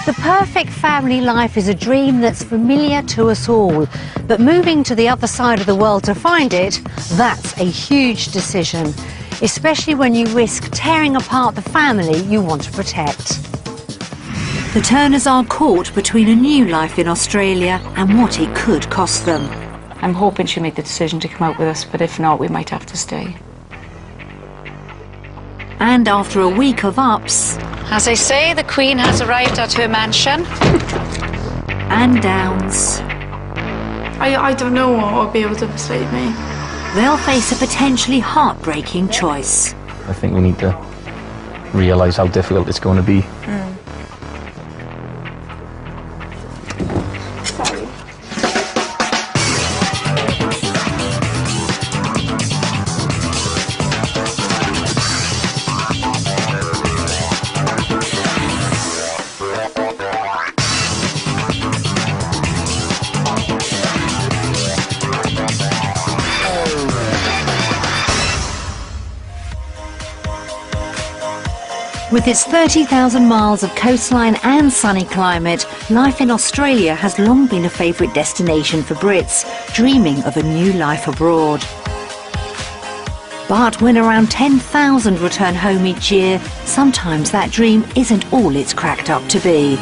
The perfect family life is a dream that's familiar to us all, but moving to the other side of the world to find it, that's a huge decision, especially when you risk tearing apart the family you want to protect. The Turners are caught between a new life in Australia and what it could cost them. I'm hoping she'll make the decision to come out with us, but if not, we might have to stay. And after a week of ups... As I say, the Queen has arrived at her mansion. and downs... I don't know what will be able to persuade me. They'll face a potentially heartbreaking choice. I think we need to realise how difficult it's going to be. With its 30,000 miles of coastline and sunny climate, life in Australia has long been a favourite destination for Brits, dreaming of a new life abroad. But when around 10,000 return home each year, sometimes that dream isn't all it's cracked up to be.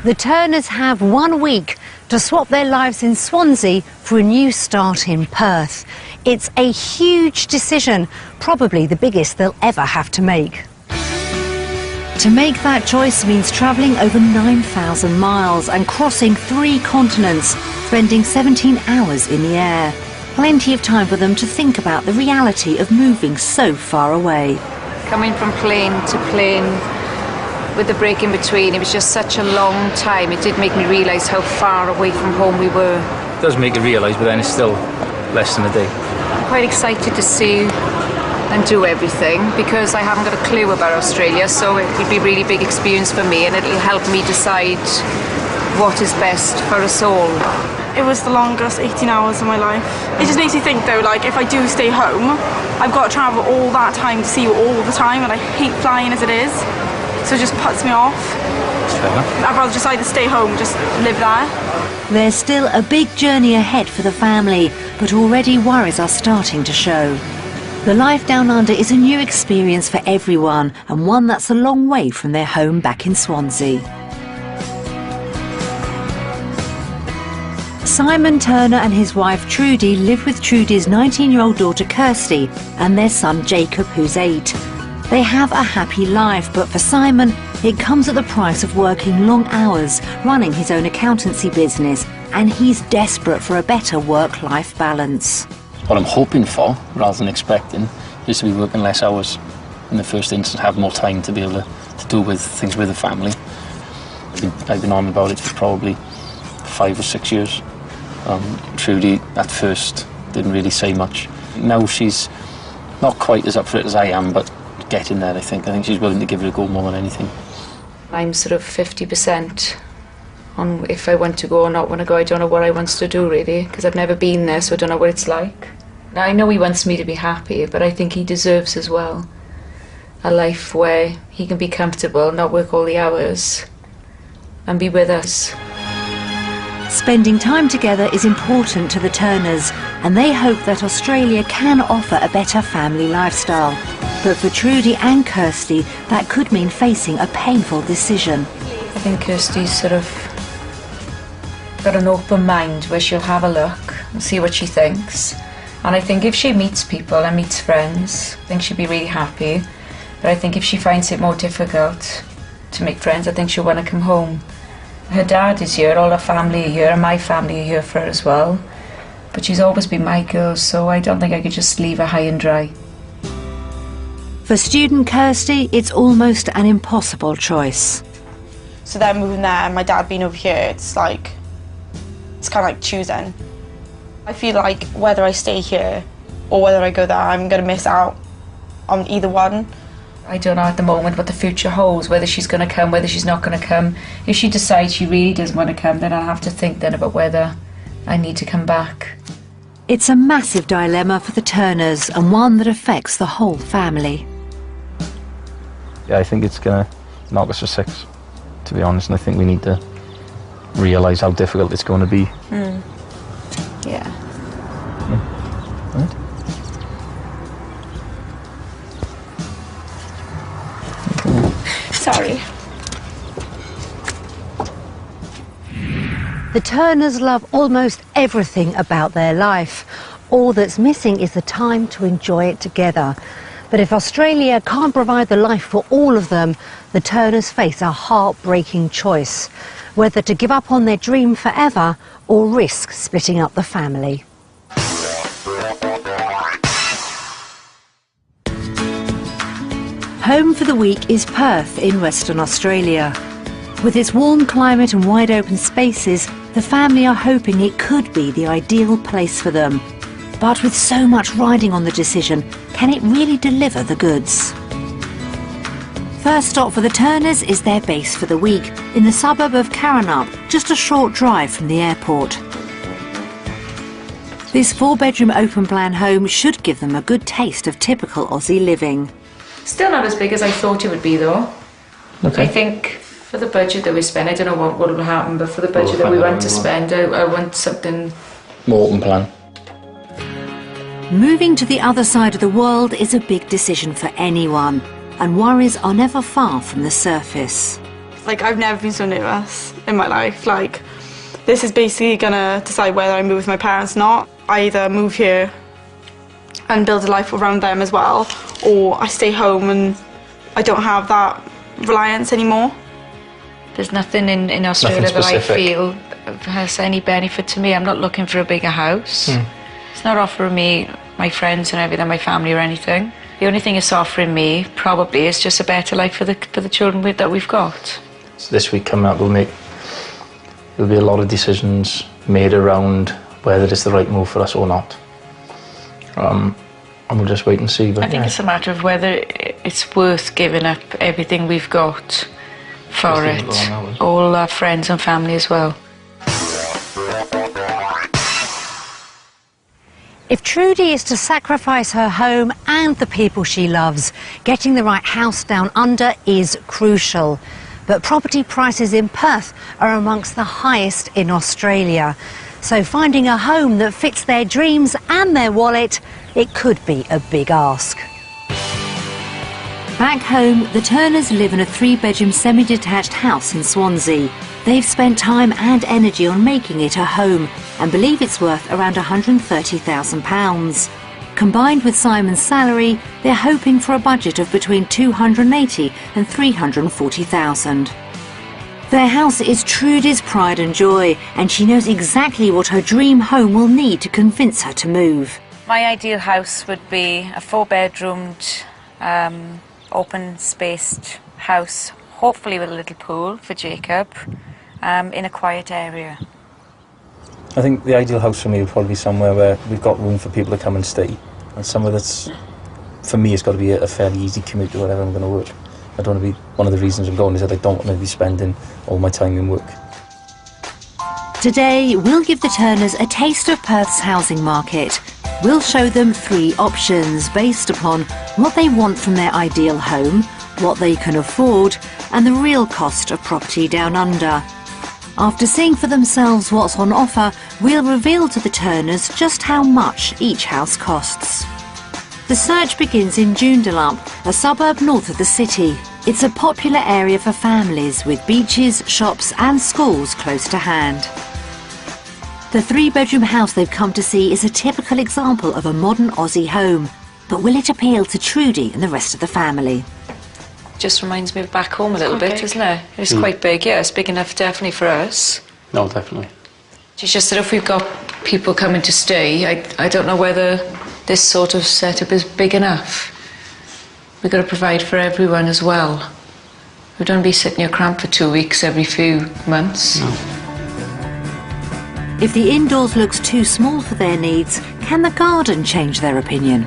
The Turners have 1 week to swap their lives in Swansea for a new start in Perth. It's a huge decision, probably the biggest they'll ever have to make. To make that choice means travelling over 9,000 miles and crossing 3 continents, spending 17 hours in the air. Plenty of time for them to think about the reality of moving so far away. Coming from plane to plane, with the break in between, it was just such a long time. It did make me realise how far away from home we were. It does make you realise, but then it's still less than a day. I'm quite excited to see and do everything because I haven't got a clue about Australia, so it will be a really big experience for me and it'll help me decide what is best for us all. It was the longest 18 hours of my life. It just makes me think though, like if I do stay home, I've got to travel all that time to see you all the time and I hate flying as it is, so it just puts me off. I'd rather just either stay home, just live there. There's still a big journey ahead for the family, but already worries are starting to show. The life down under is a new experience for everyone and one that's a long way from their home back in Swansea. Simon Turner and his wife Trudy live with Trudy's 19-year-old daughter Kirsty and their son Jacob, who's 8. They have a happy life, but for Simon, it comes at the price of working long hours, running his own accountancy business, and he's desperate for a better work-life balance. What I'm hoping for, rather than expecting, is to be working less hours in the first instance, have more time to be able to do with things with the family. I've been on about it for probably 5 or 6 years. Trudy, at first, didn't really say much. Now she's not quite as up for it as I am, but getting there, I think. I think she's willing to give it a go more than anything. I'm sort of 50% on if I want to go or not want to go. I don't know what I want to do really, because I've never been there, so I don't know what it's like. Now, I know he wants me to be happy, but I think he deserves as well a life where he can be comfortable, not work all the hours, and be with us. Spending time together is important to the Turners, and they hope that Australia can offer a better family lifestyle. But for Trudy and Kirsty, that could mean facing a painful decision. I think Kirsty's sort of got an open mind where she'll have a look and see what she thinks. And I think if she meets people and meets friends, I think she'll be really happy. But I think if she finds it more difficult to make friends, I think she'll want to come home. Her dad is here, all her family are here, and my family are here for her as well. But she's always been my girl, so I don't think I could just leave her high and dry. For student Kirsty, it's almost an impossible choice. So they're moving there and my dad being over here, it's kind of like choosing. I feel like whether I stay here or whether I go there, I'm going to miss out on either one. I don't know at the moment what the future holds, whether she's going to come, whether she's not going to come. If she decides she really doesn't want to come, then I'll have to think then about whether I need to come back. It's a massive dilemma for the Turners and one that affects the whole family. Yeah, I think it's going to knock us for 6, to be honest, and I think we need to realise how difficult it's going to be. Yeah. Right. Sorry. The Turners love almost everything about their life. All that's missing is the time to enjoy it together. But if Australia can't provide the life for all of them, the Turners face a heartbreaking choice, whether to give up on their dream forever or risk splitting up the family. Home for the week is Perth in Western Australia. With its warm climate and wide open spaces, the family are hoping it could be the ideal place for them. But with so much riding on the decision, can it really deliver the goods? First stop for the Turners is their base for the week, in the suburb of Karrinyup, just a short drive from the airport. This 4-bedroom open-plan home should give them a good taste of typical Aussie living. Still not as big as I thought it would be, though. Okay. I think for the budget that we spend, I don't know what will happen, but for the budget that we want to spend, I want something more open plan. Moving to the other side of the world is a big decision for anyone, and worries are never far from the surface. Like, I've never been so nervous in my life. Like, this is basically gonna decide whether I move with my parents or not. I either move here and build a life around them as well, or I stay home and I don't have that reliance anymore. There's nothing in Australia that I feel has any benefit to me. I'm not looking for a bigger house. It's not offering me my friends and everything, my family or anything. The only thing it's offering me probably is just a better life for the children that we've got. So this week coming up, there'll be a lot of decisions made around whether it's the right move for us or not. And we'll just wait and see. But I think it's a matter of whether it's worth giving up everything we've got for it. All our friends and family as well. If Trudy is to sacrifice her home and the people she loves, getting the right house down under is crucial. But property prices in Perth are amongst the highest in Australia. So finding a home that fits their dreams and their wallet, it could be a big ask. Back home, the Turners live in a 3-bedroom semi-detached house in Swansea. They've spent time and energy on making it a home and believe it's worth around £130,000. Combined with Simon's salary, they're hoping for a budget of between £280,000 and £340,000. Their house is Trudy's pride and joy, and she knows exactly what her dream home will need to convince her to move. My ideal house would be a 4-bedroomed, open-spaced house, hopefully with a little pool for Jacob, in a quiet area. I think the ideal house for me would probably be somewhere where we've got room for people to come and stay, and somewhere that's, for me, it's got to be a fairly easy commute to wherever I'm going to work. I don't want to be, one of the reasons I'm going is that I don't want to be spending all my time in work. Today, we'll give the Turners a taste of Perth's housing market. We'll show them 3 options based upon what they want from their ideal home, what they can afford, and the real cost of property down under. After seeing for themselves what's on offer, we'll reveal to the Turners just how much each house costs. The search begins in Joondalup, a suburb north of the city. It's a popular area for families with beaches, shops and schools close to hand. The 3-bedroom house they've come to see is a typical example of a modern Aussie home. But will it appeal to Trudy and the rest of the family? Just reminds me of back home a little bit, doesn't it? It's quite big, yeah. It's big enough definitely for us. No, definitely. It's just that if we've got people coming to stay, I don't know whether this sort of setup is big enough. We've got to provide for everyone as well. We don't be sitting here cramped for 2 weeks every few months. No. If the indoors looks too small for their needs, can the garden change their opinion?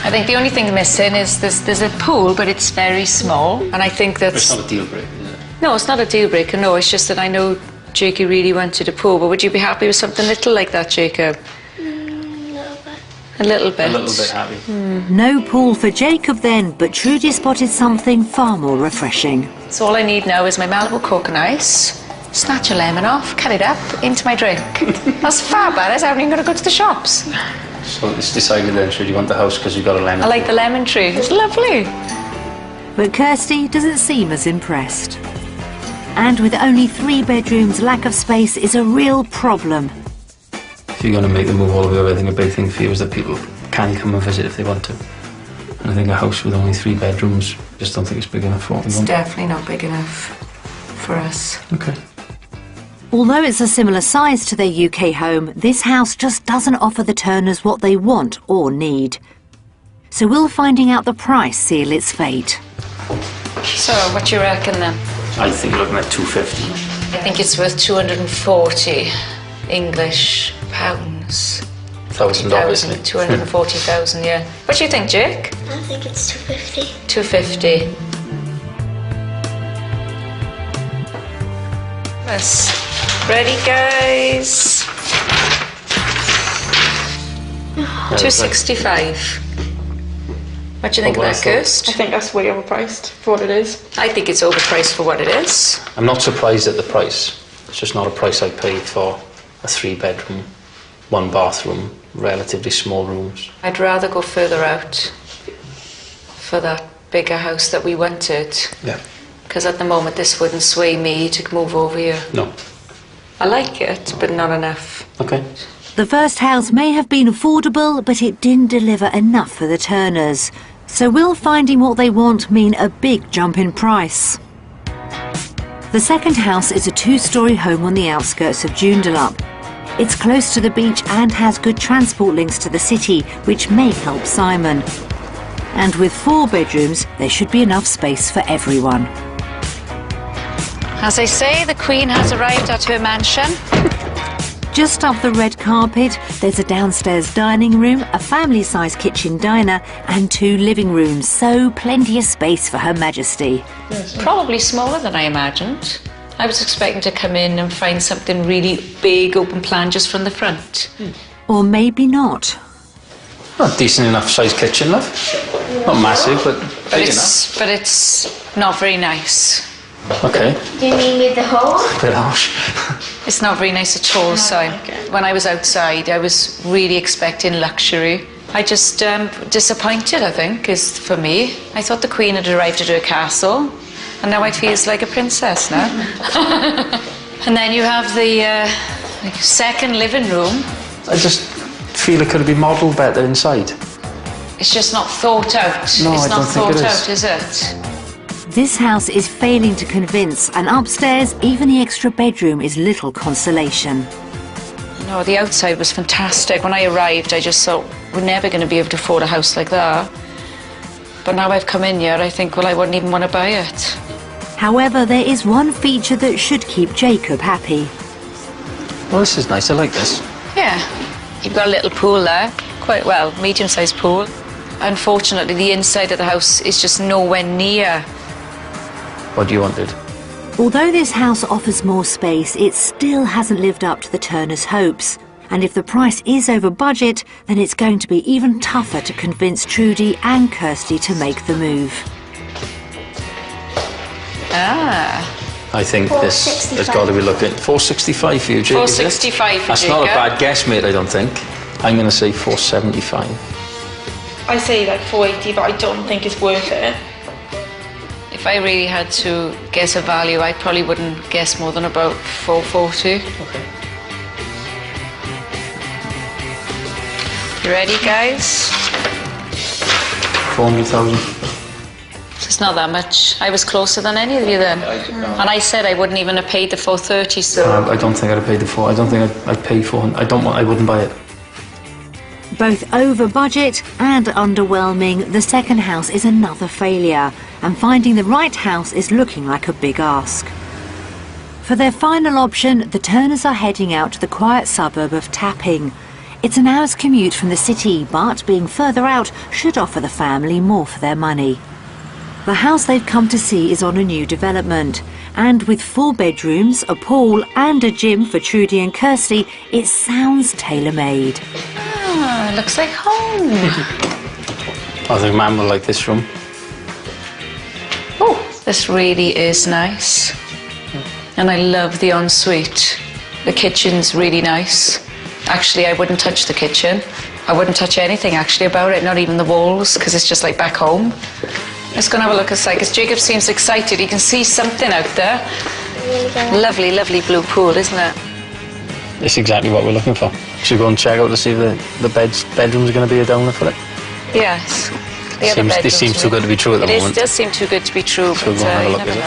I think the only thing missing is there's a pool, but it's very small, and I think that's... It's not a deal breaker, is it? No, it's not a deal breaker, no. It's just that I know Jakey really wanted a pool, but would you be happy with something little like that, Jacob? No, but A little bit. A little bit happy. No pool for Jacob then, but Trudy spotted something far more refreshing. So all I need now is my Malibu Coke and Ice. Snatch a lemon off, cut it up into my drink. That's far better. I haven't even got to go to the shops. So it's decided then, Trudy, you want the house because you've got a lemon. I like the lemon tree. It's lovely. But Kirsty doesn't seem as impressed. And with only 3 bedrooms, lack of space is a real problem. If you're going to make the move all the way over, I think a big thing for you is that people can come and visit if they want to. And I think a house with only 3 bedrooms, just don't think it's big enough for what we It's want. definitely not big enough for us. Okay. Although it's a similar size to their UK home, this house just doesn't offer the Turners what they want or need. So will finding out the price seal its fate? So what do you reckon then? I think you're looking at 250. I think it's worth 240 English pounds. $1,000, obviously. 240,000, yeah. What do you think, Jake? I think it's 250. 250. Yes. Ready, guys? 265. What do you think of that, I Kirst? think that's way overpriced for what it is. I think it's overpriced for what it is. I'm not surprised at the price. It's just not a price I paid for a 3-bedroom, 1 bathroom, relatively small rooms. I'd rather go further out for that bigger house that we wanted. Yeah. Because at the moment this wouldn't sway me to move over here. No. I like it, but not enough. Okay. The first house may have been affordable, but it didn't deliver enough for the Turners. So will finding what they want mean a big jump in price? The second house is a 2-storey home on the outskirts of Joondalup. It's close to the beach and has good transport links to the city, which may help Simon. And with 4 bedrooms, there should be enough space for everyone. As I say, the Queen has arrived at her mansion. Just up the red carpet, there's a downstairs dining room, a family-sized kitchen diner and 2 living rooms, so plenty of space for Her Majesty. Probably smaller than I imagined. I was expecting to come in and find something really big, open plan just from the front. Or maybe not. Not decent enough sized kitchen, love. Not massive, but big enough. But it's not very nice. Okay. Do you mean with the hole? Bit harsh. It's not very nice at all, so when I was outside, I was really expecting luxury. I just disappointed, I think, is for me. I thought the Queen had arrived at her castle, and now I feel like a princess now. And then you have the second living room. I just feel it could have been modelled better inside. It's just not thought out. No, it's I not don't think thought it out, is. is it? This house is failing to convince, and upstairs, even the extra bedroom is little consolation. No, the outside was fantastic. When I arrived, I just thought, we're never going to be able to afford a house like that. But now I've come in here, I think, well, I wouldn't even want to buy it. However, there is one feature that should keep Jacob happy. Well, this is nice. I like this. Yeah, you've got a little pool there. Quite well, medium-sized pool. Unfortunately, the inside of the house is just nowhere near. What do you wanted? Although this house offers more space, it still hasn't lived up to the Turners' hopes. And if the price is over budget, then it's going to be even tougher to convince Trudy and Kirsty to make the move. Ah. I think this has got to be looking 465 for you, Jake. 465 for That's Jake, not a yeah? bad guess, mate. I don't think. I'm going to say 475. I say like 480, but I don't think it's worth it. If I really had to guess a value, I probably wouldn't guess more than about 440. Okay. You ready, guys? 400,000. It's not that much. I was closer than any of you then. And I said I wouldn't even have paid the 430, so... I don't think I'd have paid the 4. I don't think I'd pay 400. I wouldn't buy it. Both over budget and underwhelming, the second house is another failure, and finding the right house is looking like a big ask. For their final option, the Turners are heading out to the quiet suburb of Tapping. It's an hour's commute from the city, but being further out should offer the family more for their money. The house they've come to see is on a new development, and with 4 bedrooms, a pool and a gym for Trudy and Kirsty, it sounds tailor-made. Ah, looks like home. I think Mum will like this room. Oh, this really is nice. And I love the ensuite. The kitchen's really nice. Actually, I wouldn't touch the kitchen. I wouldn't touch anything actually about it, not even the walls, because it's just like back home. Let's go and have a look inside, because Jacob seems excited. He can see something out there. Lovely, lovely blue pool, isn't it? It's exactly what we're looking for. Should we go and check out to see if the bedrooms are going to be a downer for it? Yes. This seems too good to be true at the moment. It does seem too good to be true, So but we'll go and have a you look, never is it?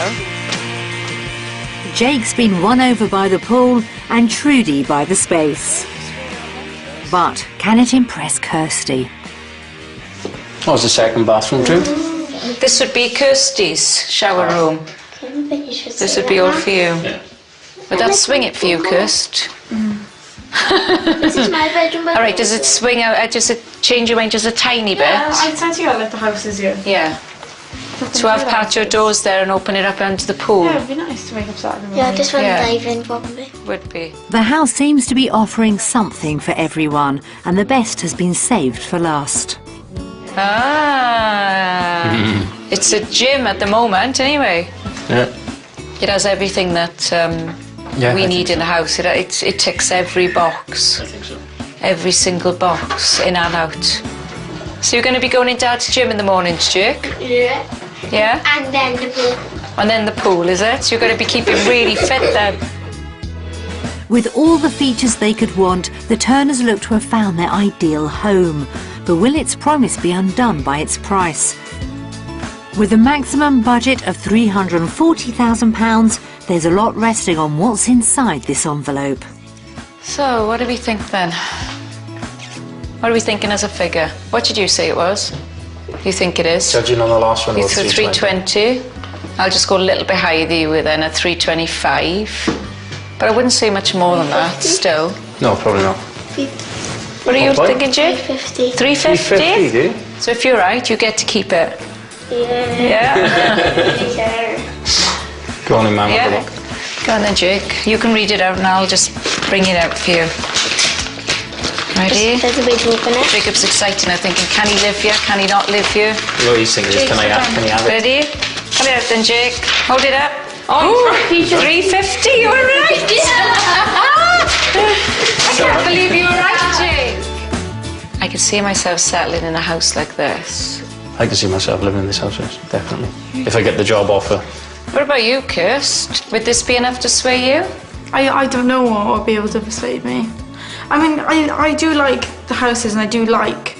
know. Jake's been won over by the pool and Trudy by the space. But can it impress Kirsty? Oh, it's the second bathroom too. This would be Kirsty's shower room. This would be all for you. Yeah. Would that swing it for you, Kirst? This is my bedroom. All right, does it swing out, does it change your mind just a tiny bit? I tend to go like the houses here. Yeah. To have patio doors there and open it up onto the pool. Yeah, it'd be nice to wake up Saturday morning. Yeah, this one Yeah. dive in probably. Would be. The house seems to be offering something for everyone, and the best has been saved for last. Ah. It's a gym at the moment, anyway. Yeah. It has everything that Yeah, we I need think in the house. It ticks every box. I think so. Every single box, in and out. So you're going to be going into Dad's gym in the mornings, Jake? Yeah. Yeah? And then the pool. And then the pool, is it? So you're going to be keeping really fit then? With all the features they could want, the Turners look to have found their ideal home. But will its promise be undone by its price? With a maximum budget of £340,000, there's a lot resting on what's inside this envelope. So, what do we think then? What are we thinking as a figure? What did you say it was? You think it is? Judging on the last one, You about threw 320. I'll just go a little bit higher than you then at 325. But I wouldn't say much more than that, still. No, probably not. What are you What? thinking, Jake? 350. 350? do you? So if you're right, you get to keep it. Yeah. Yeah? Go on in, Mum, have a Yeah. look. Go on then, Jake. You can read it out and I'll just bring it out for you. Ready? There's a way to open it. Jacob's excited now, thinking, can he live here? Can he not live here? What he's thinking is, can I have it? Ready? Hold it out then, Jake. Hold it up. Oh, 350, you were right! I can't believe you were right, Jake. I could see myself settling in a house like this. I can see myself living in this house, yes, definitely. If I get the job offer. What about you, Kirst? Would this be enough to sway you? I don't know what will be able to persuade me. I mean, I do like the houses and I do like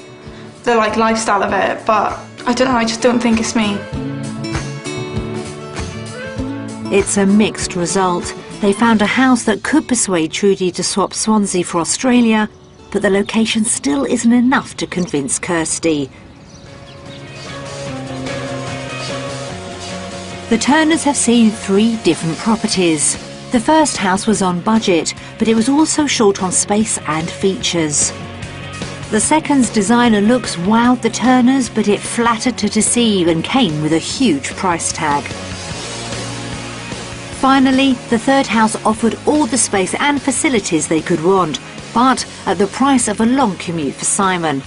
the lifestyle of it, but I don't know, I just don't think it's me. It's a mixed result. They found a house that could persuade Trudy to swap Swansea for Australia, but the location still isn't enough to convince Kirsty. The Turners have seen 3 different properties. The first house was on budget, but it was also short on space and features. The second's designer looks wowed the Turners, but it flattered to deceive and came with a huge price tag. Finally, the third house offered all the space and facilities they could want, but at the price of a long commute for Simon.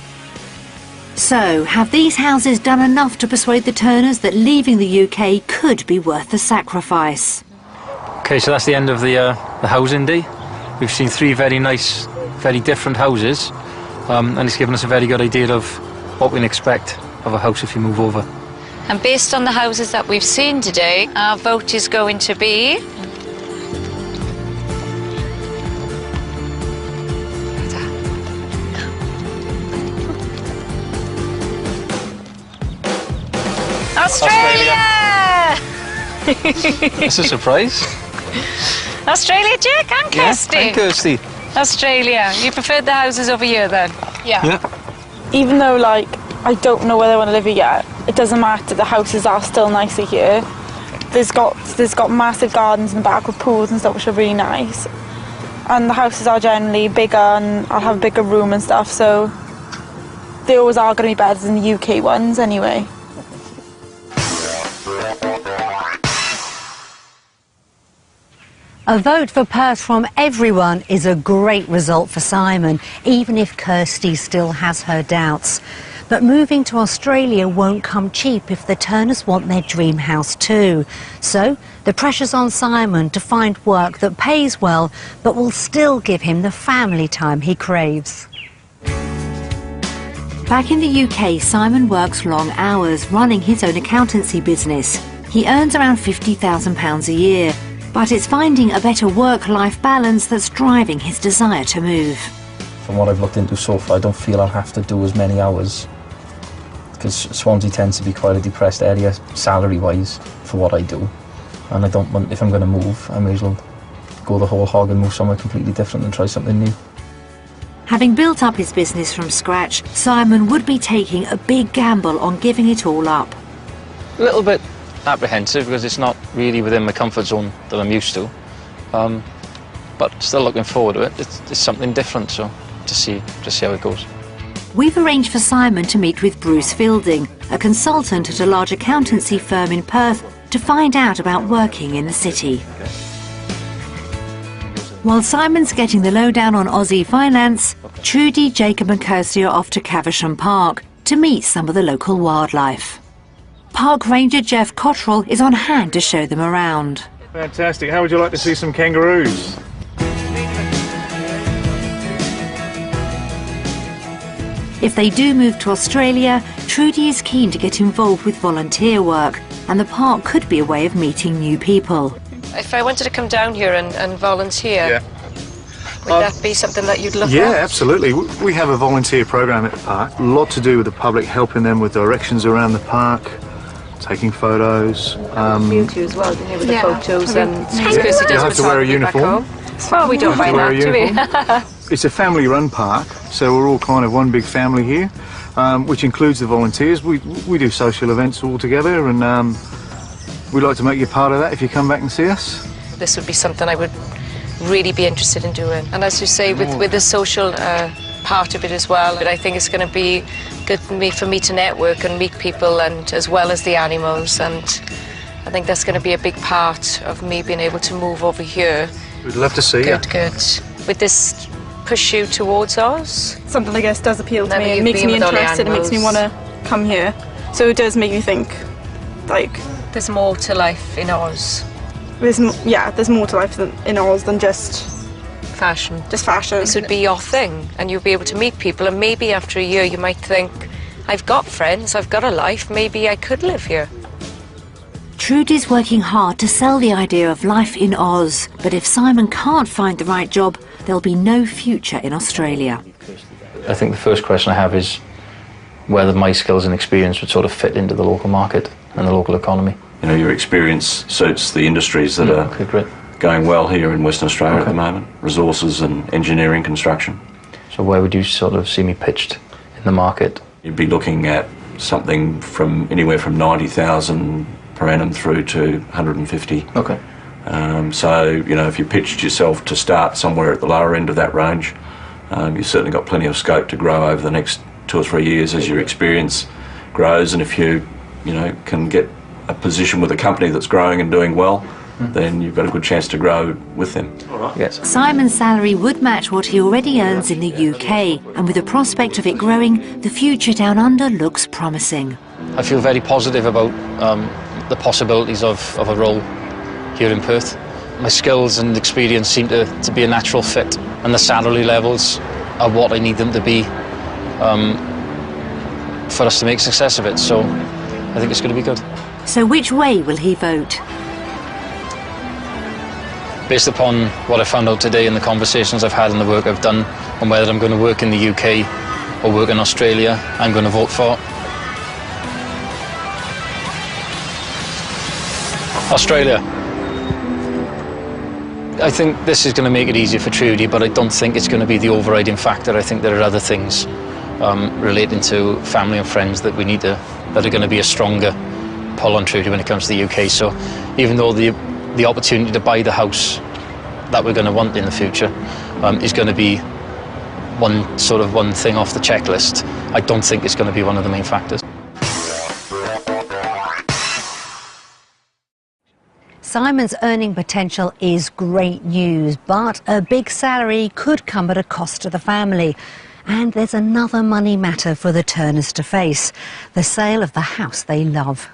So, have these houses done enough to persuade the Turners that leaving the UK could be worth the sacrifice? Okay, so that's the end of the housing day. We've seen 3 very nice, very different houses, and it's given us a very good idea of what we can expect of a house if you move over. And based on the houses that we've seen today, our vote is going to be... Australia! It's a surprise. Australia, Jake and Kirsty. Yeah, and Kirsty. Australia. You preferred the houses over here then? Yeah. Even though I don't know whether I want to live here yet, it doesn't matter, the houses are still nicer here. There's got massive gardens in the back with pools and stuff which are really nice. And the houses are generally bigger and I'll have a bigger room and stuff, so they always are going to be better than the UK ones anyway. A vote for Perth from everyone is a great result for Simon, even if Kirsty still has her doubts. But moving to Australia won't come cheap if the Turners want their dream house too. So the pressure's on Simon to find work that pays well but will still give him the family time he craves. Back in the UK, Simon works long hours running his own accountancy business. He earns around £50,000 a year. But it's finding a better work-life balance that's driving his desire to move. From what I've looked into so far, I don't feel I'll have to do as many hours, because Swansea tends to be quite a depressed area salary-wise for what I do, and I don't want, if I'm going to move, I may as well go the whole hog and move somewhere completely different and try something new. Having built up his business from scratch, Simon would be taking a big gamble on giving it all up. A little bit apprehensive because it's not really within my comfort zone that I'm used to, but still looking forward to it. It's something different, so just see how it goes. We've arranged for Simon to meet with Bruce Fielding, a consultant at a large accountancy firm in Perth, to find out about working in the city. While Simon's getting the lowdown on Aussie finance, Trudy, Jacob and Kirsty are off to Caversham Park to meet some of the local wildlife. Park Ranger Jeff Cottrell is on hand to show them around. Fantastic. How would you like to see some kangaroos? If they do move to Australia, Trudy is keen to get involved with volunteer work, and the park could be a way of meeting new people. If I wanted to come down here and volunteer, would that be something that you'd look at? Yeah, absolutely. We have a volunteer program at the park. A lot to do with the public, helping them with directions around the park, taking photos. Beauty as well, with the photos and... You have to wear a uniform. Well, we don't mind that, do we? It's a family-run park, so we're all kind of one big family here, which includes the volunteers. We do social events all together, and we'd like to make you part of that if you come back and see us. This would be something I would really be interested in doing. And as you say, with the social part of it as well, I think it's going to be good for me to network and meet people, and as well as the animals, and I think that's going to be a big part of me being able to move over here. We'd love to see you. Good. Would this push you towards Oz? Something, I guess, does appeal to me. It you've makes been me with all the interested. It makes me want to come here. So it does make me think, like... There's more to life in Oz. There's more to life in Oz than just... Fashion. Just fashion. This would be your thing, and you'll be able to meet people, and maybe after a year you might think, I've got friends, I've got a life, maybe I could live here. Trudy's working hard to sell the idea of life in Oz, but if Simon can't find the right job, there'll be no future in Australia. I think the first question I have is whether my skills and experience would sort of fit into the local market and the local economy. You know, your experience suits the industries that are going well here in Western Australia at the moment, resources and engineering, construction. So where would you sort of see me pitched in the market? You'd be looking at something from anywhere from 90,000 per annum through to 150. Okay. So, you know, if you pitched yourself to start somewhere at the lower end of that range, you've certainly got plenty of scope to grow over the next 2 or 3 years as your experience grows, and if you can get a position with a company that's growing and doing well, then you've got a good chance to grow with them. Yes. Simon's salary would match what he already earns in the UK, and with the prospect of it growing, the future down under looks promising. I feel very positive about the possibilities of a role here in Perth. My skills and experience seem to be a natural fit, and the salary levels are what I need them to be for us to make success of it, so I think it's going to be good. So which way will he vote? Based upon what I found out today and the conversations I've had and the work I've done on whether I'm going to work in the UK or work in Australia, I'm going to vote for Australia. I think this is going to make it easier for Trudy, but I don't think it's going to be the overriding factor. I think there are other things relating to family and friends that are going to be a stronger pull on Trudy when it comes to the UK. So even though the opportunity to buy the house that we're going to want in the future is going to be one thing off the checklist, I don't think it's going to be one of the main factors. Simon's earning potential is great news, but a big salary could come at a cost to the family. And there's another money matter for the Turners to face: the sale of the house they love.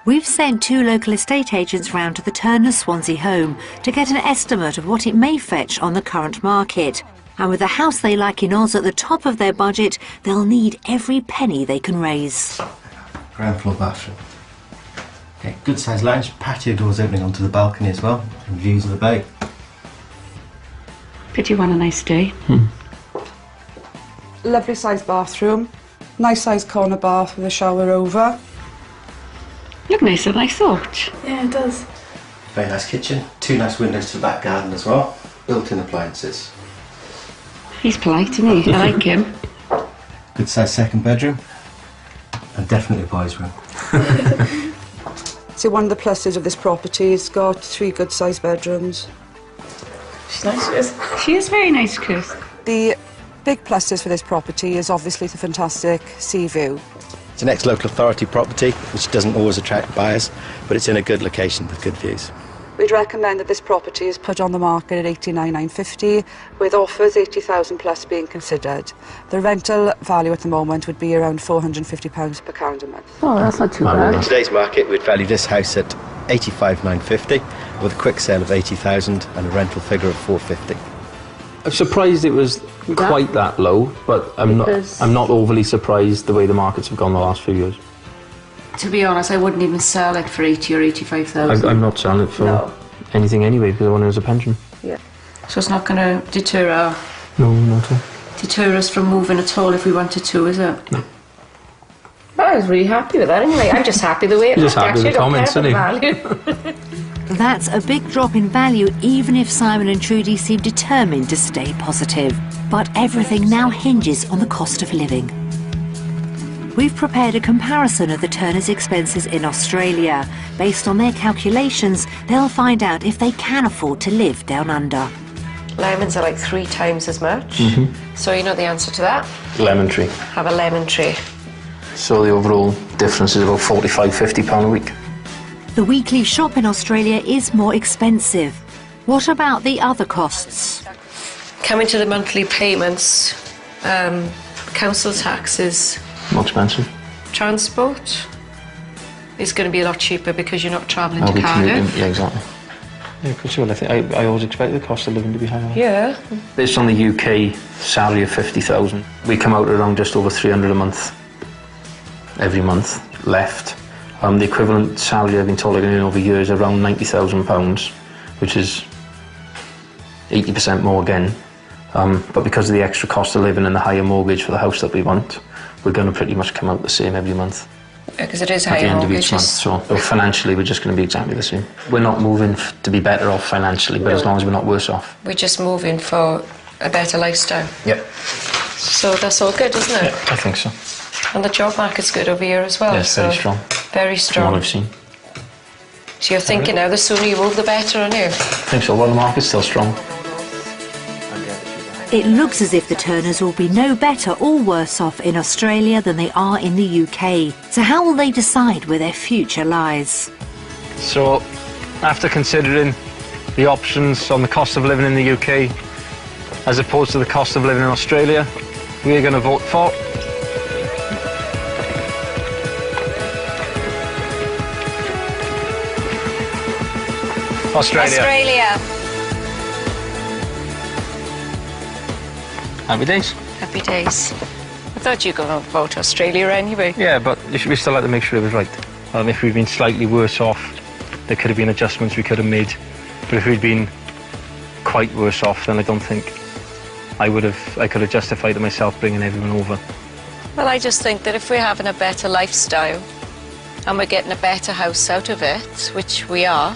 We've sent 2 local estate agents round to the Turners' Swansea home to get an estimate of what it may fetch on the current market. And with the house they like in Oz at the top of their budget, they'll need every penny they can raise. Ground floor bathroom. Okay, good sized lounge, patio doors opening onto the balcony as well, and views of the bay. Pretty one a nice day. Lovely sized bathroom, nice sized corner bath with a shower over. Look nicer than I thought. Yeah, it does. Very nice kitchen, 2 nice windows to the back garden as well, built-in appliances. He's polite, isn't he? I like him. Good sized second bedroom, and definitely a boys' room. So one of the pluses of this property is it's got 3 good sized bedrooms. She's nice. She is very nice, Chris. The big pluses for this property is obviously the fantastic sea view. It's an ex-local authority property, which doesn't always attract buyers, but it's in a good location with good views. We'd recommend that this property is put on the market at 89,950, with offers 80,000 plus being considered. The rental value at the moment would be around £450 per calendar month. Oh, that's not too bad. In today's market, we'd value this house at 85,950, with a quick sale of 80,000 and a rental figure of 450. I'm surprised it was quite that low, but I'm not overly surprised the way the markets have gone the last few years. To be honest, I wouldn't even sell it for 80 or 85,000. I'm not selling it for anything anyway, because I want it as a pension. Yeah. So it's not going to deter us from moving at all if we wanted to, is it? No. Well, I was really happy with that anyway. I'm just happy the way it Just looked. happy with the comments, Actually, aren't That's a big drop in value, even if Simon and Trudy seem determined to stay positive. But everything now hinges on the cost of living. We've prepared a comparison of the Turners' expenses in Australia. Based on their calculations, they'll find out if they can afford to live down under. Lemons are like 3 times as much. So you know the answer to that? Lemon tree. Have a lemon tree. So the overall difference is about £45–50 a week. The weekly shop in Australia is more expensive. What about the other costs? Coming to the monthly payments, council taxes, More expensive. transport is going to be a lot cheaper because you're not travelling to I'll be commuting. Cardiff. Yeah, exactly. Yeah, because well, I always expect the cost of living to be higher. Yeah. Based on the UK salary of 50,000, we come out around just over 300 a month every month left. The equivalent salary I've been told I can earn over years is around £90,000, which is 80% more again. But because of the extra cost of living and the higher mortgage for the house that we want, we're going to pretty much come out the same every month. Because it is At the higher end of each month, mortgages. so financially we're just going to be exactly the same. We're not moving to be better off financially, but as long as we're not worse off. We're just moving for a better lifestyle. Yep. So that's all good, isn't it? Yeah, I think so. And the job market's good over here as well. Yes, so very strong. Very From strong. what I've seen. So you're thinking now the sooner you move the better, aren't you? I think so. Well, the market's still strong. It looks as if the Turners will be no better or worse off in Australia than they are in the UK. So how will they decide where their future lies? So, after considering the options on the cost of living in the UK as opposed to the cost of living in Australia, we're going to vote for Australia. Australia. Happy days. Happy days. I thought you were going to vote Australia anyway. Yeah, but we still like to make sure it was right. If we'd been slightly worse off, there could have been adjustments we could have made. But if we'd been quite worse off, then I don't think I could have justified it myself bringing everyone over. Well, I just think that if we're having a better lifestyle and we're getting a better house out of it, which we are,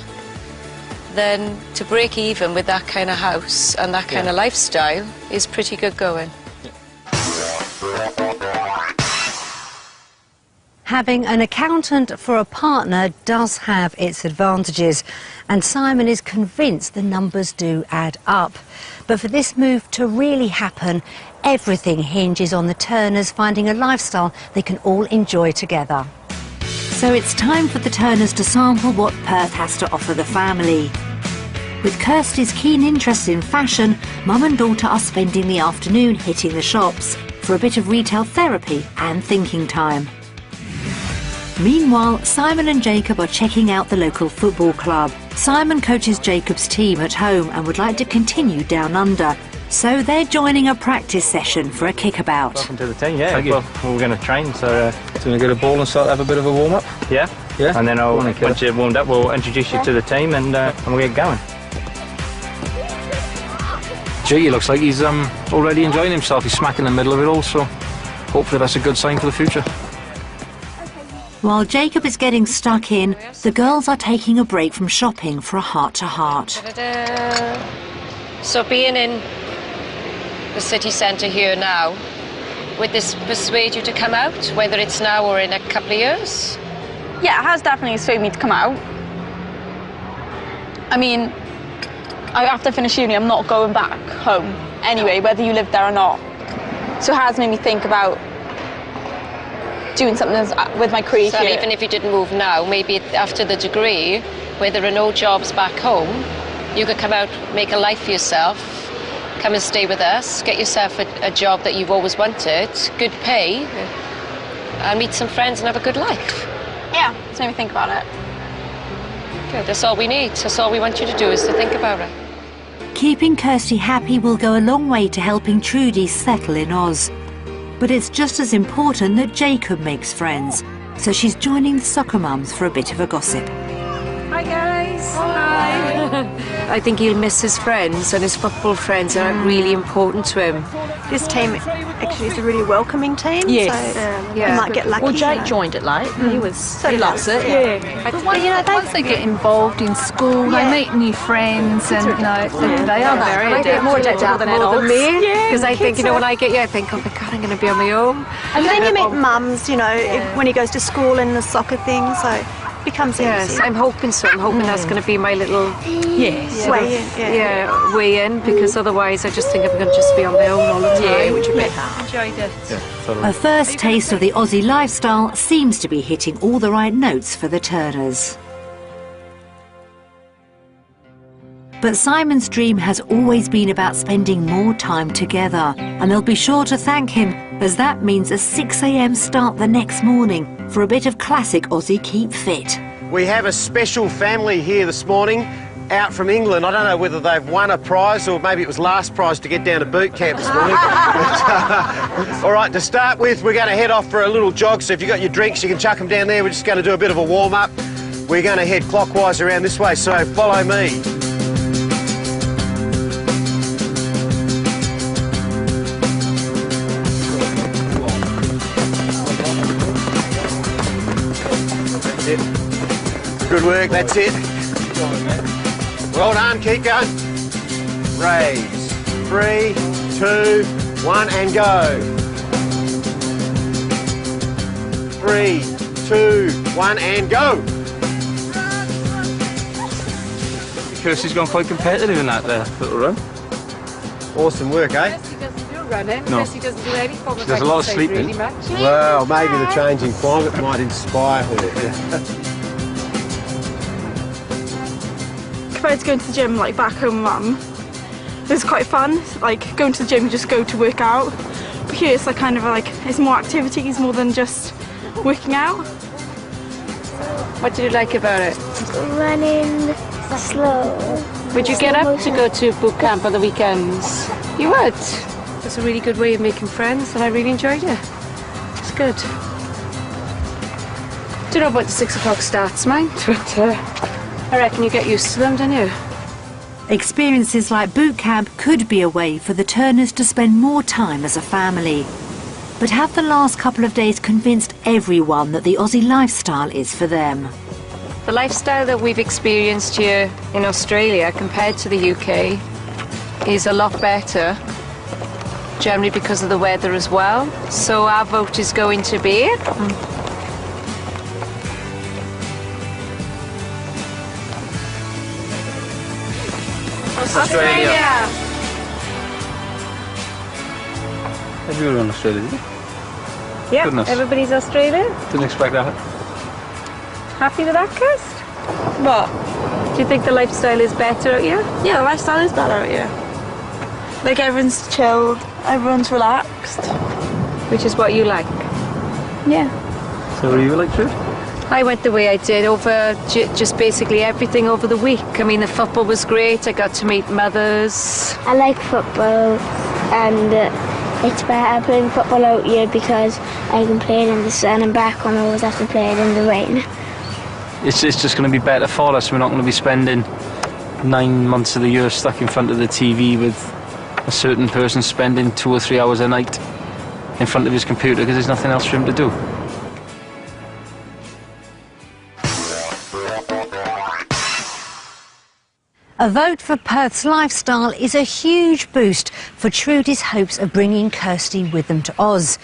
then to break even with that kind of house and that kind of lifestyle is pretty good going. Having an accountant for a partner does have its advantages, and Simon is convinced the numbers do add up. But for this move to really happen, everything hinges on the Turners finding a lifestyle they can all enjoy together. So it's time for the Turners to sample what Perth has to offer the family. With Kirsty's keen interest in fashion, Mum and daughter are spending the afternoon hitting the shops for a bit of retail therapy and thinking time. Meanwhile, Simon and Jacob are checking out the local football club. Simon coaches Jacob's team at home and would like to continue down under, so they're joining a practice session for a kickabout. Welcome to the team, yeah. Well, we're going to train, so we're going to get a ball and start have a bit of a warm-up. Yeah? Yeah. And then once you're warmed up, we'll introduce you to the team and we'll get going. Gee, he looks like he's already enjoying himself. He's smack in the middle of it all, so hopefully that's a good sign for the future. While Jacob is getting stuck in, the girls are taking a break from shopping for a heart-to-heart. So being in the city centre here now, would this persuade you to come out, whether it's now or in a couple of years? Yeah, it has definitely persuaded me to come out. I mean, after I finish uni, I'm not going back home anyway, whether you live there or not. So it has made me think about doing something with my career So here. even if you didn't move now, maybe after the degree, where there are no jobs back home, you could come out, make a life for yourself, come and stay with us, get yourself a job that you've always wanted, good pay, and meet some friends and have a good life. Yeah, it's made me think about it. Good, that's all we need. That's all we want you to do, is to think about it. Keeping Kirsty happy will go a long way to helping Trudy settle in Oz. But it's just as important that Jacob makes friends, so she's joining the soccer mums for a bit of a gossip. Hi guys. Hi. I think he'll miss his friends, and his football friends are really important to him. This team actually is a really welcoming team. Yes. So you might get lucky. Well, Jake joined it late. He loves it. Yeah. But once they get involved in school, they meet new friends, and they are very adaptable. More adaptable than me. Because I think, when I get here, I think, oh my God, I'm going to be on my own. And then you meet mums, when he goes to school and the soccer thing, so it becomes Yes, easy. I'm hoping so. I'm hoping that's going to be my little way in, because otherwise I just think I'm going to just be on my own all the time. Yeah, which would be hard. Enjoyed it. A first taste of the Aussie lifestyle seems to be hitting all the right notes for the Turners. But Simon's dream has always been about spending more time together, and they'll be sure to thank him, as that means a 6 a.m. start the next morning for a bit of classic Aussie keep fit. We have a special family here this morning, out from England. I don't know whether they've won a prize or maybe it was last prize to get down to boot camp this morning. All right, to start with, we're going to head off for a little jog, so if you've got your drinks, you can chuck them down there. We're just going to do a bit of a warm-up. We're going to head clockwise around this way, so follow me. Good work, that's it. Well done, keep going. Raise. 3, 2, 1 and go. 3, 2, 1 and go. Kirsty's gone quite competitive in that little run. Awesome work, eh? Kirsty doesn't do running. No. Kirsty doesn't do any form of There's a lot of exercise sleeping. really much. Well, maybe the changing climate might inspire her. Compared to going to the gym like back home with mum, it was quite fun. Like going to the gym, you just go to work out. But here it's it's more activities more than just working out. What did you like about it? Running slow. Would you get up to go to boot camp on the weekends? You would. It's a really good way of making friends, and I really enjoyed it. It's good. Don't know about the 6 o'clock starts, mind, but I reckon you get used to them, don't you? Experiences like boot camp could be a way for the Turners to spend more time as a family. But have the last couple of days convinced everyone that the Aussie lifestyle is for them? The lifestyle that we've experienced here in Australia compared to the UK is a lot better, generally because of the weather as well. So our vote is going to be Australia. Everyone in Australia, did you? Yeah, everybody's Australian. Didn't expect that. Happy with that, Kirst? What? Do you think the lifestyle is better out here? Yeah, the lifestyle is better out here. Like, everyone's chill, everyone's relaxed. Which is what you like? Yeah. So what do you like, Trude? I went the way I did over just basically everything over the week. I mean, the football was great. I got to meet mothers. I like football, and it's better playing football out here because I can play it in the sun and back when I always have to play it in the rain. It's just going to be better for us. We're not going to be spending 9 months of the year stuck in front of the TV with a certain person spending 2 or 3 hours a night in front of his computer because there's nothing else for him to do. A vote for Perth's lifestyle is a huge boost for Trudy's hopes of bringing Kirsty with them to Oz.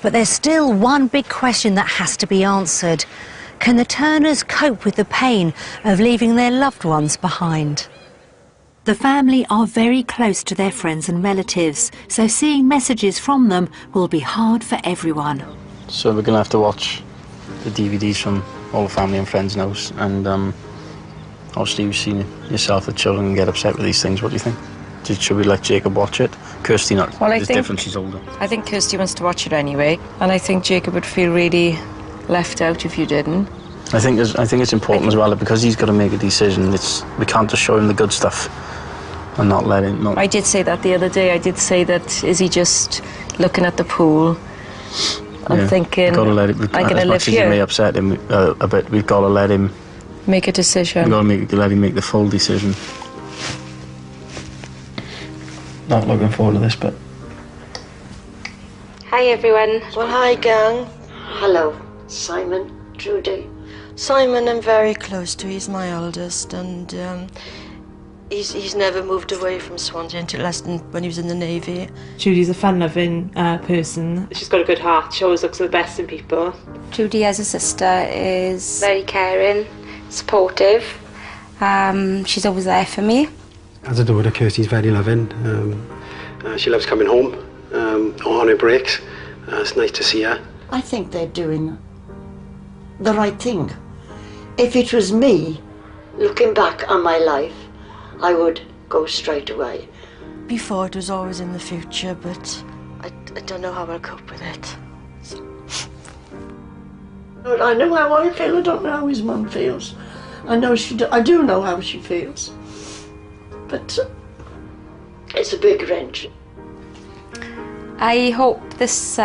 But there's still one big question that has to be answered. Can the Turners cope with the pain of leaving their loved ones behind? The family are very close to their friends and relatives, so seeing messages from them will be hard for everyone. So we're going to have to watch the DVDs from all the family and friends now, and obviously you've seen yourself that children get upset with these things. What do you think? Should we let Jacob watch it? Kirsty not. Well, It's different, she's older. I think Kirsty wants to watch it anyway, and I think Jacob would feel really left out if you didn't. I think it's important as well, because he's got to make a decision. We can't just show him the good stuff and not let him. I did say that the other day. I did say that, is he just looking at the pool and thinking, we've got to let it, I'm going to live as much as it may upset him a bit, we've got to let him make a decision. We've got to let him make the full decision. Not looking forward to this, but... Hi everyone. Well, hi gang. Hello, Simon, Trudy. Simon I'm very close to, he's my eldest, and he's never moved away from Swansea until less than when he was in the Navy. Trudy's a fun-loving person. She's got a good heart, she always looks for the best in people. Trudy as a sister is very caring, supportive. She's always there for me. As a daughter, Kirsty's very loving. She loves coming home on her breaks. It's nice to see her. I think they're doing the right thing. If it was me, Looking back on my life, I would go straight away. before it was always in the future, but I don't know how I'll cope with it. I know how I feel, I don't know how his mum feels. I do know how she feels. But it's a big wrench. I hope this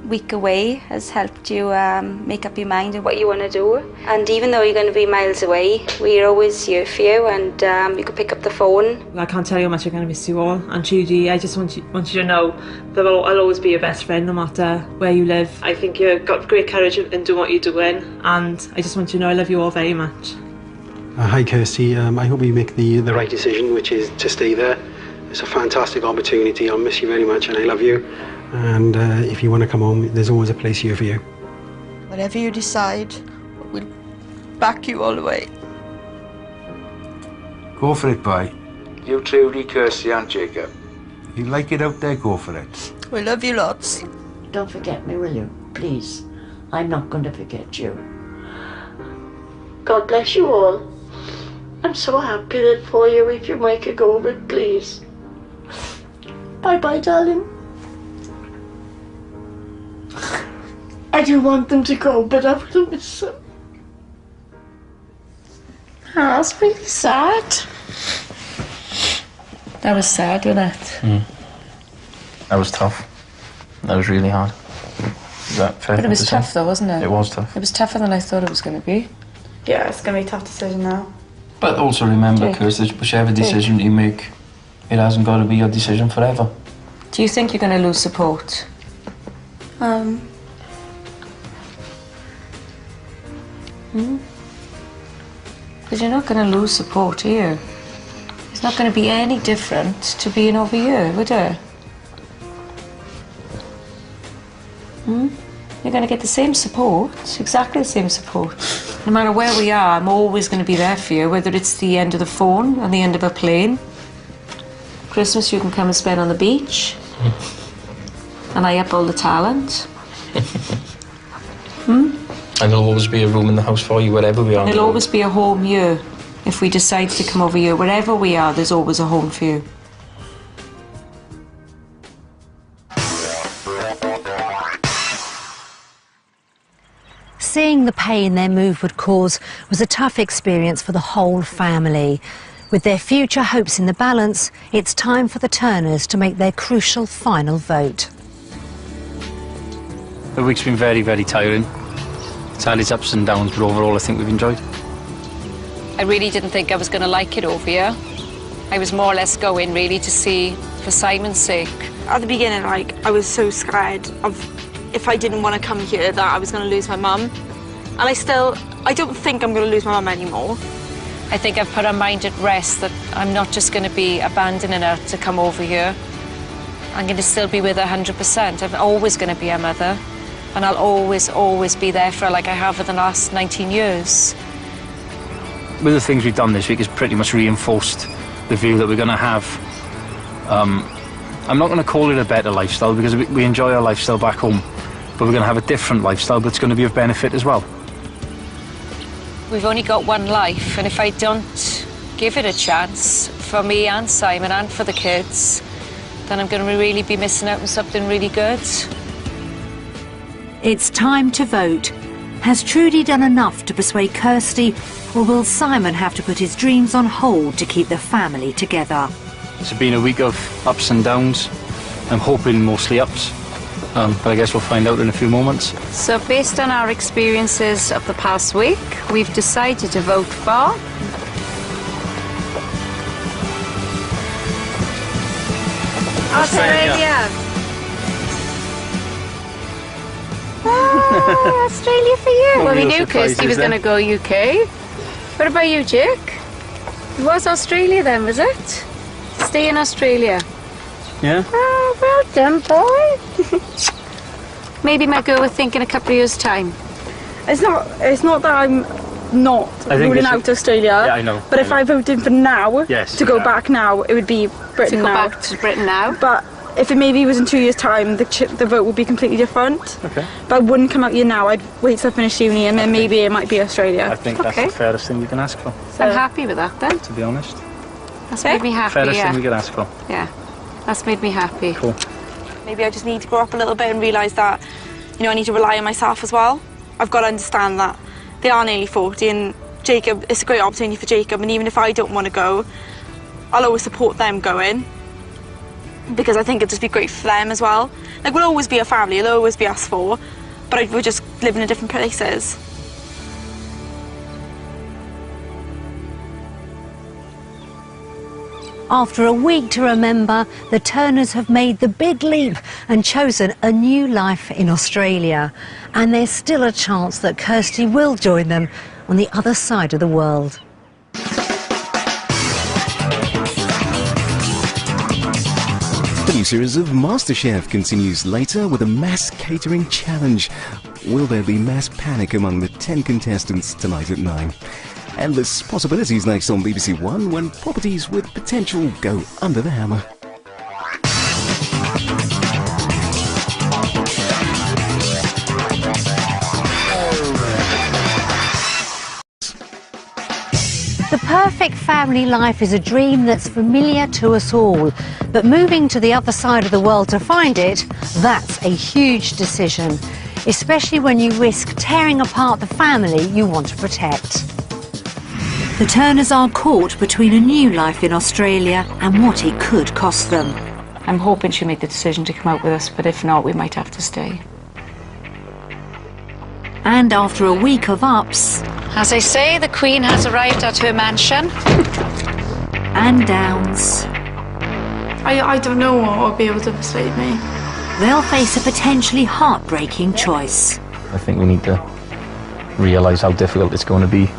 week away has helped you make up your mind on what you want to do. And even though you're going to be miles away, we're always here for you, and you can pick up the phone. I can't tell you how much I'm going to miss you all. And Trudy, I just want you to know that I'll always be your best friend no matter where you live. I think you've got great courage in doing what you're doing, and I just want you to know I love you all very much. Hi Kirsty, I hope you make the right decision, which is to stay there. It's a fantastic opportunity. I'll miss you very much and I love you. And if you want to come home, there's always a place here for you. Whatever you decide, we'll back you all the way. Go for it, boy. You, Trudy, Kirsty and Jacob. If you like it out there, go for it. We love you lots. don't forget me, will you? Please. I'm not going to forget you. God bless you all. I'm so happy that for you if you make a go of it, please. Bye-bye, darling. I do want them to go, but I will miss them. Oh, it's really sad. That was sad, wasn't it? Mm. That was tough. That was really hard. Is that fair? But it was tough though, wasn't it? It was tough. It was tougher than I thought it was going to be. Yeah, it's going to be a tough decision now. But also remember, Kirsty, whichever decision you make, it hasn't got to be your decision forever. Do you think you're going to lose support? Because you're not going to lose support here. It's not going to be any different to being over here, would it? You're going to get the same support, exactly the same support. No matter where we are, I'm always going to be there for you, whether it's the end of the phone or the end of a plane. Christmas you can come and spend on the beach. And I up all the talent. And there'll always be a room in the house for you wherever we are. There'll always be a home here. If we decide to come over here, wherever we are, there's always a home for you. Seeing the pain their move would cause was a tough experience for the whole family. With their future hopes in the balance, it's time for the Turners to make their crucial final vote. The week's been very, very tiring. It's had its ups and downs, but overall I think we've enjoyed. I really didn't think I was going to like it over here. I was more or less going really to see for Simon's sake. At the beginning, like, I was so scared of if I didn't want to come here that I was going to lose my mum. And I don't think I'm going to lose my mum anymore. I think I've put her mind at rest that I'm not just going to be abandoning her to come over here. I'm going to still be with her 100%. I'm always going to be her mother. And I'll always, always be there for her like I have for the last 19 years. With the things we've done this week, it's pretty much reinforced the view that we're going to have. I'm not going to call it a better lifestyle because we enjoy our lifestyle back home, but we're going to have a different lifestyle that's going to be of benefit as well. We've only got one life, and if I don't give it a chance for me and Simon and for the kids, then I'm going to really be missing out on something really good. It's time to vote. Has Trudy done enough to persuade Kirsty, or will Simon have to put his dreams on hold to keep the family together? It's been a week of ups and downs. I'm hoping mostly ups, but I guess we'll find out in a few moments. So based on our experiences of the past week, we've decided to vote for Australia. Ah, Australia for you. Well, we knew Kirsty was going to go UK. What about you, Jake? It was Australia then, was it? Stay in Australia. Yeah. Oh, well done, boy. Maybe my girl will think in a couple of years' time. It's not that I'm not ruling out Australia. Yeah, I know. But if I voted for now, yes, to go back now, it would be Britain to go now. back to Britain now. But if it maybe was in 2 years' time, the vote would be completely different. Okay. But I wouldn't come out here now. I'd wait till I finish uni, and then maybe it might be Australia. I think that's the fairest thing we can ask for. So I'm happy with that then. To be honest. That's made me happy. Fairest thing we can ask for. Yeah. That's made me happy. Cool. Maybe I just need to grow up a little bit and realise that, you know, I need to rely on myself as well. I've got to understand that they are nearly 40, and Jacob, it's a great opportunity for Jacob, and even if I don't want to go, I'll always support them going, because I think it'll just be great for them as well. Like, we'll always be a family, it'll always be us four, but we're just living in different places. After a week to remember, the Turners have made the big leap and chosen a new life in Australia. And there's still a chance that Kirsty will join them on the other side of the world. The new series of MasterChef continues later with a mass catering challenge. Will there be mass panic among the 10 contestants tonight at 9? Endless possibilities next on BBC One when properties with potential go under the hammer. The perfect family life is a dream that's familiar to us all, but moving to the other side of the world to find it, that's a huge decision, especially when you risk tearing apart the family you want to protect. The Turners are caught between a new life in Australia and what it could cost them. I'm hoping she'll make the decision to come out with us, but if not, we might have to stay. And after a week of ups... As I say, the Queen has arrived at her mansion. And downs. I don't know what will be able to persuade me. They'll face a potentially heartbreaking choice. I think we need to realise how difficult it's going to be.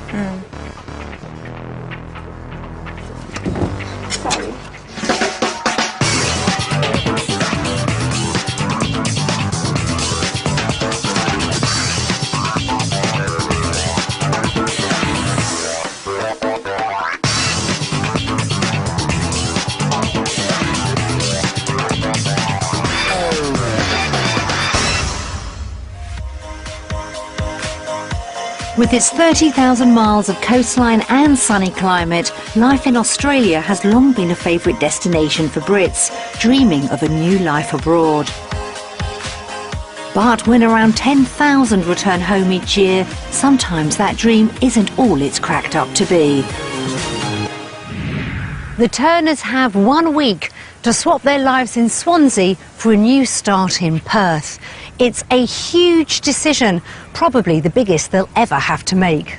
With its 30,000 miles of coastline and sunny climate, life in Australia has long been a favourite destination for Brits, dreaming of a new life abroad. But when around 10,000 return home each year, sometimes that dream isn't all it's cracked up to be. The Turners have 1 week to swap their lives in Swansea for a new start in Perth. It's a huge decision, probably the biggest they'll ever have to make.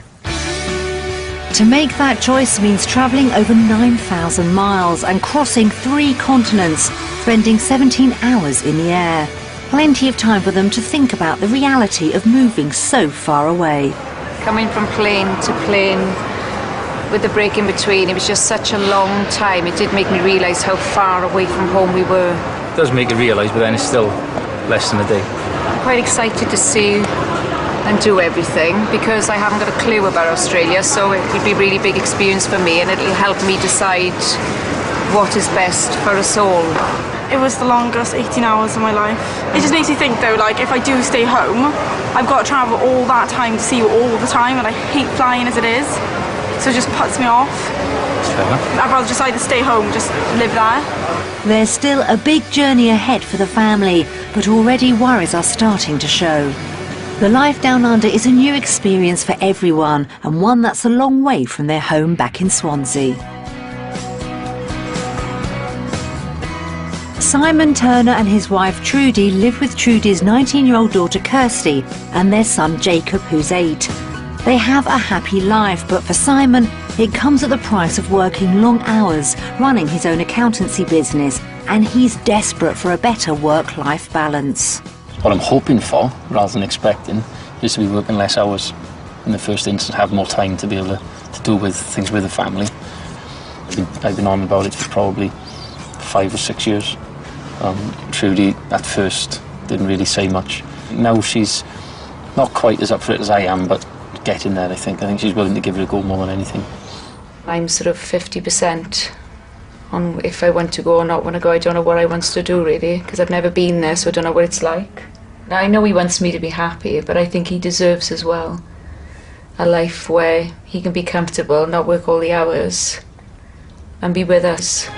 To make that choice means travelling over 9,000 miles and crossing 3 continents, spending 17 hours in the air. Plenty of time for them to think about the reality of moving so far away. Coming from plane to plane, with the break in between, it was just such a long time. It did make me realise how far away from home we were. It does make you realise, but then it's still less than a day. I'm quite excited to see and do everything because I haven't got a clue about Australia, so it would be a really big experience for me and it'll help me decide what is best for us all. It was the longest 18 hours of my life. It just makes me think though, like if I do stay home, I've got to travel all that time to see you all the time, and I hate flying as it is, so it just puts me off. I'd rather just either stay home, just live there. There's still a big journey ahead for the family, but already worries are starting to show. The life down under is a new experience for everyone, and one that's a long way from their home back in Swansea. Simon Turner and his wife Trudy live with Trudy's 19-year-old daughter Kirsty and their son Jacob, who's 8. They have a happy life, but for Simon, it comes at the price of working long hours, running his own accountancy business, and he's desperate for a better work-life balance. What I'm hoping for, rather than expecting, is to be working less hours in the first instance, have more time to be able to do with things with the family. I've been on about it for probably 5 or 6 years. Trudy at first didn't really say much. Now she's not quite as up for it as I am, but getting there, I think. I think she's willing to give it a go more than anything. I'm sort of 50% on if I want to go or not want to go. I don't know what I want to do really, because I've never been there, so I don't know what it's like. Now, I know he wants me to be happy, but I think he deserves as well a life where he can be comfortable, not work all the hours, and be with us.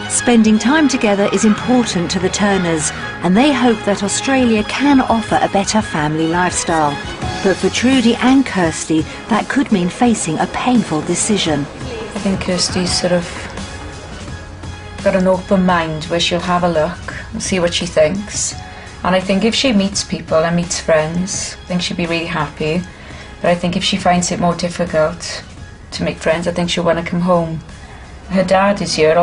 Spending time together is important to the Turners, and they hope that Australia can offer a better family lifestyle. But for Trudy and Kirsty, that could mean facing a painful decision. I think Kirsty's sort of got an open mind where she'll have a look and see what she thinks. And I think if she meets people and meets friends, I think she'll be really happy. But I think if she finds it more difficult to make friends, I think she'll want to come home. Her dad is here.